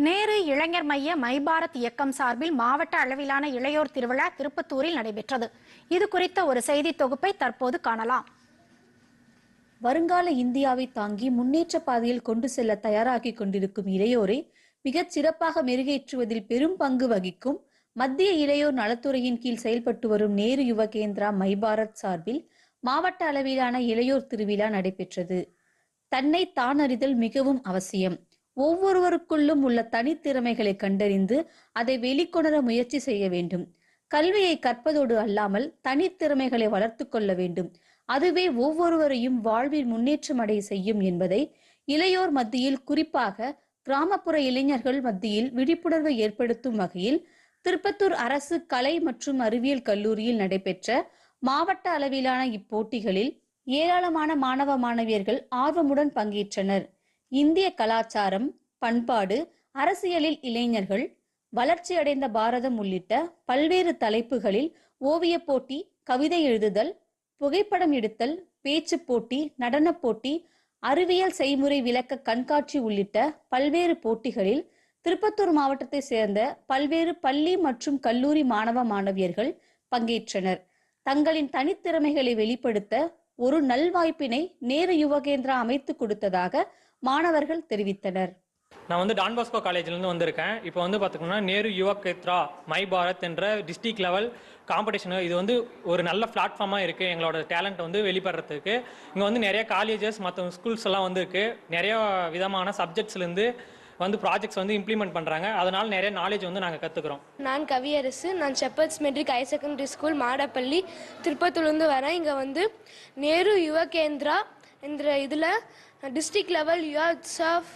நேரு இளைஞர் மைய மைபாரத் இயக்கம் சார்பில் மாவட்ட அளவிலான இளையோர் திருவிழா திருப்பத்தூரில் நடைபெற்றது. இது குறித்த ஒரு செய்தி தொகுப்பை தற்போது காணலாம். வருங்கால இந்தியாவை தாங்கி முன்னேற்ற பாதையில் கொண்டு செல்ல தயாராகி கொண்டிருக்கும் இளையோரை மிகச் சிறப்பாக மெருகேற்றுவதில் பெரும் பங்கு வகிக்கும் மத்திய இளையோர் நலத்துறையின் கீழ் செயல்பட்டு வரும் நேரு யுவ கேந்திரா மைபாரத் சார்பில் மாவட்ட அளவிலான இளையோர் திருவிழா நடைபெற்றது. தன்னை தான் அறிதல் மிகவும் அவசியம். ஒவ்வொருவருக்குள்ளும் உள்ள தனித்திறமைகளை கண்டறிந்து அதை வெளிக்கொணர முயற்சி செய்ய வேண்டும். கல்வியை கற்பதோடு அல்லாமல் தனித்திறமைகளை வளர்த்து கொள்ள வேண்டும். அதுவே ஒவ்வொருவரையும் வாழ்வில் முன்னேற்றம் அடைய செய்யும் என்பதை இளையோர் மத்தியில், குறிப்பாக கிராமப்புற இளைஞர்கள் மத்தியில் விழிப்புணர்வை ஏற்படுத்தும் வகையில் திருப்பத்தூர் அரசு கலை மற்றும் அறிவியல் கல்லூரியில் நடைபெற்ற மாவட்ட அளவிலான இப்போட்டிகளில் ஏராளமான மாணவ மாணவியர்கள் ஆர்வமுடன் பங்கேற்றனர். இந்திய கலாச்சாரம், பண்பாடு, அரசியலில் இளைஞர்கள், வளர்ச்சியடைந்த பாரதம் உள்ளிட்ட பல்வேறு தலைப்புகளில் ஓவிய போட்டி, கவிதை எழுதுதல், புகைப்படம் எடுத்தல், பேச்சு போட்டி, நடன போட்டி, அறிவியல் செய்முறை விளக்க கண்காட்சி உள்ளிட்ட பல்வேறு போட்டிகளில் திருப்பத்தூர் மாவட்டத்தை சேர்ந்த பல்வேறு பள்ளி மற்றும் கல்லூரி மாணவ மாணவியர்கள் பங்கேற்றனர். தங்களின் தனித்திறமைகளை வெளிப்படுத்த ஒரு நல்வாய்ப்பினை நேரு யுவகேந்திரா அமைத்து கொடுத்ததாக மாணவர்கள் தெரிவித்தனர். நான் டான் பாஸ்கோ காலேஜ்லேருந்து வந்திருக்கேன். இப்போ பார்த்தீங்கன்னா நேரு யுவ கேந்திரா மை பாரத் என்ற டிஸ்ட்ரிக்ட் லெவல் காம்படிஷனு இது ஒரு நல்ல பிளாட்ஃபார்மாக இருக்குது. எங்களோட டேலண்ட் வெளிப்படுறதுக்கு இங்கே நிறைய காலேஜஸ் மற்ற ஸ்கூல்ஸ் எல்லாம் இருக்குது. நிறைய விதமான சப்ஜெக்ட்ஸ்லேருந்து ப்ராஜெக்ட்ஸ் இம்ப்ளிமெண்ட் பண்ணுறாங்க. அதனால் நிறைய நாலேஜ் நாங்கள் கற்றுக்குறோம். நான் கவியரசு. நான் Shepherd's matric higher secondary school Madapalli திருப்பத்தூர்லேருந்து வரேன். இங்கே நேரு யுவ கேந்திரா என்ற இதில் district level youths of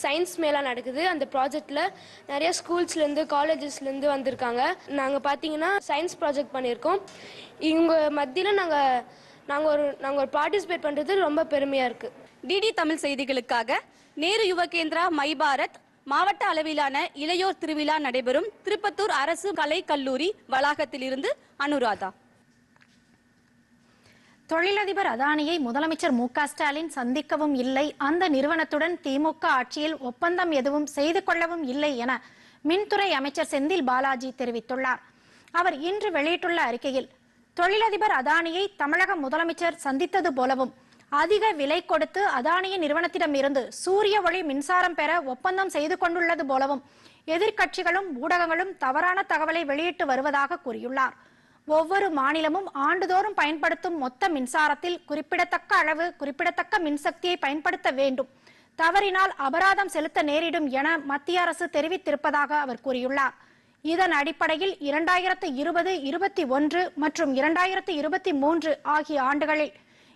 science மேலே நடக்குது. அந்த ப்ராஜெக்டில் நிறைய ஸ்கூல்ஸ்லேருந்து காலேஜஸ்லேருந்து வந்திருக்காங்க. நாங்கள் பார்த்தீங்கன்னா சயின்ஸ் ப்ராஜெக்ட் பண்ணியிருக்கோம். இவங்க மத்தியில் நாங்கள் ஒரு பார்ட்டிசிபேட் பண்ணுறது ரொம்ப பெருமையாக இருக்குது. டிடி தமிழ் செய்திகளுக்காக நேரு யுவ கேந்திரா மைபாரத் மாவட்ட அளவிலான இளையோர் திருவிழா நடைபெறும் திருப்பத்தூர் அரசு கலை கல்லூரி வளாகத்திலிருந்து அனுராதா. தொழிலதிபர் அதானியை முதலமைச்சர் மு.க. ஸ்டாலின் சந்திக்கவும் இல்லை, அந்த நிறுவனத்துடன் திமுக ஆட்சியில் ஒப்பந்தம் எதுவும் செய்து கொள்ளவும் இல்லை என மின்துறை அமைச்சர் செந்தில் பாலாஜி தெரிவித்துள்ளார். அவர் இன்று வெளியிட்டுள்ள அறிக்கையில், தொழிலதிபர் அதானியை தமிழக முதலமைச்சர் சந்தித்தது போலவும் அதிக விலை கொடுத்து அதானியின் நிறுவனத்திடம் இருந்து சூரிய ஒளி மின்சாரம் பெற ஒப்பந்தம் செய்து கொண்டுள்ளது போலவும் எதிர்க்கட்சிகளும் ஊடகங்களும் தவறான தகவலை வெளியிட்டு வருவதாக கூறியுள்ளார். ஒவ்வொரு மாநிலமும் ஆண்டுதோறும் பயன்படுத்தும் மொத்த மின்சாரத்தில் குறிப்பிடத்தக்க அளவு குறிப்பிடத்தக்க மின்சக்தியை பயன்படுத்த வேண்டும். தவறினால் அபராதம் செலுத்த நேரிடும் என மத்திய அரசு தெரிவித்திருப்பதாக அவர் கூறியுள்ளார். இதன் அடிப்படையில் 2020, 2021 மற்றும் 2023 ஆகிய ஆண்டுகளில்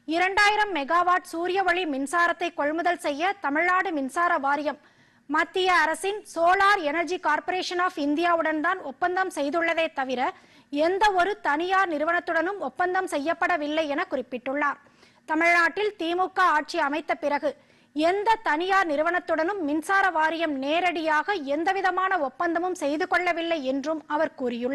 2000 மெகாவாட் சூரிய ஒளி மின்சாரத்தை கொள்முதல் செய்ய தமிழ்நாடு மின்சார வாரியம் மத்திய அரசின் சோலார் எனர்ஜி கார்ப்பரேஷன் ஆஃப் இந்தியாவுடன் தான் ஒப்பந்தம் செய்துள்ளதே தவிர எந்த ஒரு தனியார் நிறுவனத்துடனும் ஒப்பந்தம் செய்யப்படவில்லை என குறிப்பிட்டுள்ளார். தமிழ்நாட்டில் திமுக ஆட்சி அமைத்த பிறகு எந்த தனியார் நிறுவனத்துடனும் மின்சார வாரியம் நேரடியாக எந்தவிதமான ஒப்பந்தமும் செய்து கொள்ளவில்லை என்றும் அவர் கூறியுள்ளார்.